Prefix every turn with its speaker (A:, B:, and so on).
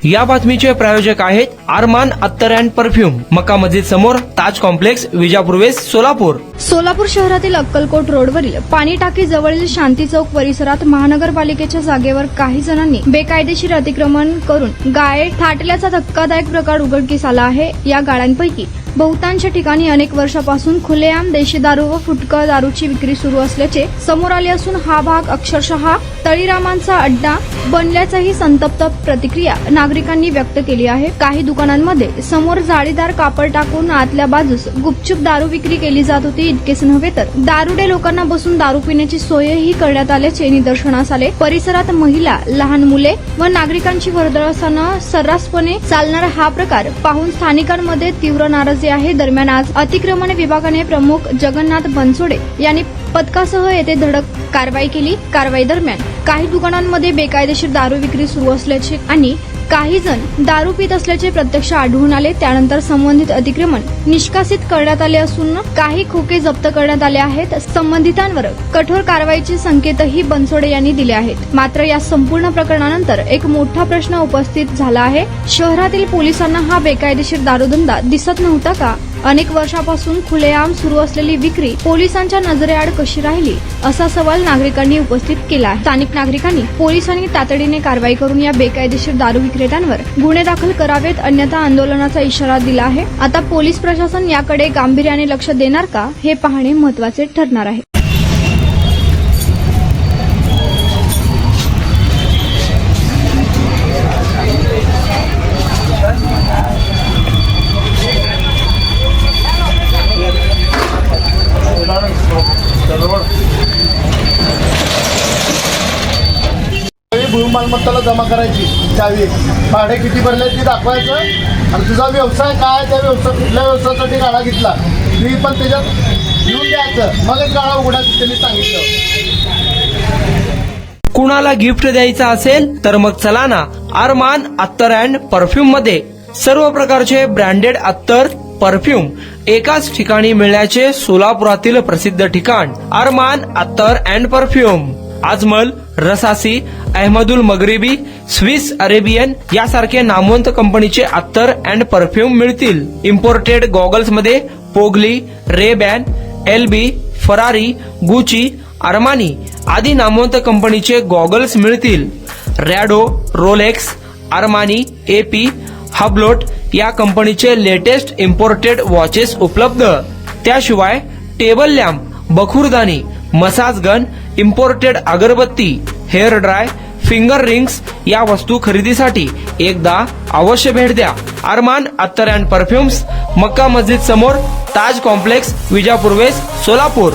A: या बातमीचे प्रायोजक आहेत अरमान अत्तर अँड परफ्यूम, मक्का मस्जिद समोर, ताज कॉम्प्लेक्स, विजापूर वेस्ट, सोलापूर.
B: सोलापूर शहरातील अक्कलकोट रोडवरील पाणी टाकी जवळील शांती चौक परिसरात महानगरपालिकेच्या जागेवर काही जणांनी बेकायदेशीर अतिक्रमण करून गाळे थाटल्याचा धक्कादायक प्रकार उघडकीस आला आहे. या गाळ्यांपैकी बहुतांश ठिकाणी अनेक वर्षापासून खुलेआम देशी दारू व फुटका दारूची विक्री सुरू असल्याचे समोर आले असून हा भाग अक्षरशः तळीरामांचा अड्डा बनल्याचाही संतप्त प्रतिक्रिया नागरिकांनी व्यक्त केली आहे. काही दुकानांमध्ये समोर जाळीदार कापड टाकून आतल्या बाजूस गुपचूप दारू विक्री केली जात होती. इतकेच नव्हे तर दारुडे लोकांना बसून दारू पिण्याची सोयही करण्यात आल्याचे निदर्शनास आले. परिसरात महिला, लहान मुले व नागरिकांची वर्दळ असताना सर्रासपणे चालणारा हा प्रकार पाहून स्थानिकांमध्ये तीव्र नाराजी आहे. दरम्यान आज अतिक्रमण विभागाने प्रमुख जगन्नाथ बनसोडे यांनी पथकासह येथे धडक कारवाई केली. कारवाई दरम्यान काही दुकानांमध्ये बेकायदेशीर दारू विक्री सुरू असल्याचे आणि काही जण दारू पित असल्याचे प्रत्यक्ष आढळून आले. त्यानंतर संबंधित अतिक्रमण निष्कासित करण्यात आले असून काही खोके जप्त करण्यात आले आहेत. संबंधितांवर कठोर कारवाईचे संकेतही बनसोडे यांनी दिले आहेत. मात्र या संपूर्ण प्रकरणानंतर एक मोठा प्रश्न उपस्थित झाला आहे. शहरातील पोलिसांना हा बेकायदेशीर दारूधंदा दिसत नव्हता का? अनेक वर्षापासून खुलेआम सुरू असलेली विक्री पोलिसांच्या नजरेआड कशी राहिली, असा सवाल नागरिकांनी उपस्थित केला आहे. स्थानिक नागरिकांनी पोलिसांनी तातडीने कारवाई करून या बेकायदेशीर दारू विक्रेत्यांवर गुन्हे दाखल करावेत, अन्यथा आंदोलनाचा इशारा दिला आहे. आता पोलीस प्रशासन याकडे गांभीर्याने लक्ष देणार का, हे पाहणे महत्त्वाचे ठरणार आहे.
C: भूमालमत्ताला जमा करायची चावी, भाडे किती भरले ते दाखवायचं आणि तुझा व्यवसाय काय, त्या व्यवसाय कुठल्या व्यवसायासाठी गाळा घेतला मी पण त्याच्यात लिहून द्यायचं, मगच गाळा उघडायचं त्यांनी सांगितलं.
A: कुणाला गिफ्ट द्यायचं असेल तर मग चला ना अरमान अत्तर अँड परफ्यूम मध्ये. सर्व प्रकारचे ब्रँडेड अत्तर परफ्यूम एकाच ठिकाणी मिळण्याचे सोलापुरातील प्रसिद्ध ठिकाण अरमान अत्तर and perfume. Ajmal, Rasasi, Ahmadul Maghribi, Swiss Arabian यासारखे नामवंत कंपनीचे अत्तर अँड परफ्यूम मिळतील. इम्पोर्टेड गॉगल्स मध्ये पोगली, Rayban, LB, Ferrari, Gucci, Armani आदी नामवंत कंपनीचे गॉगल्स मिळतील. Rado, Rolex, Armani, AP, Hublot या कंपनीचे लेटेस्ट इम्पोर्टेड वॉचेस उपलब्ध. त्याशिवाय टेबल लॅम्प, बखुरदानी, मसाज गन, इम्पोर्टेड अगरबत्ती, हेअर ड्राय, फिंगर रिंग्स या वस्तू खरेदीसाठी एकदा अवश्य भेट द्या. अरमान अत्तर अँड परफ्यूम्स, मक्का मस्जिद समोर, ताज कॉम्प्लेक्स, विजापूर वेस्ट, सोलापूर.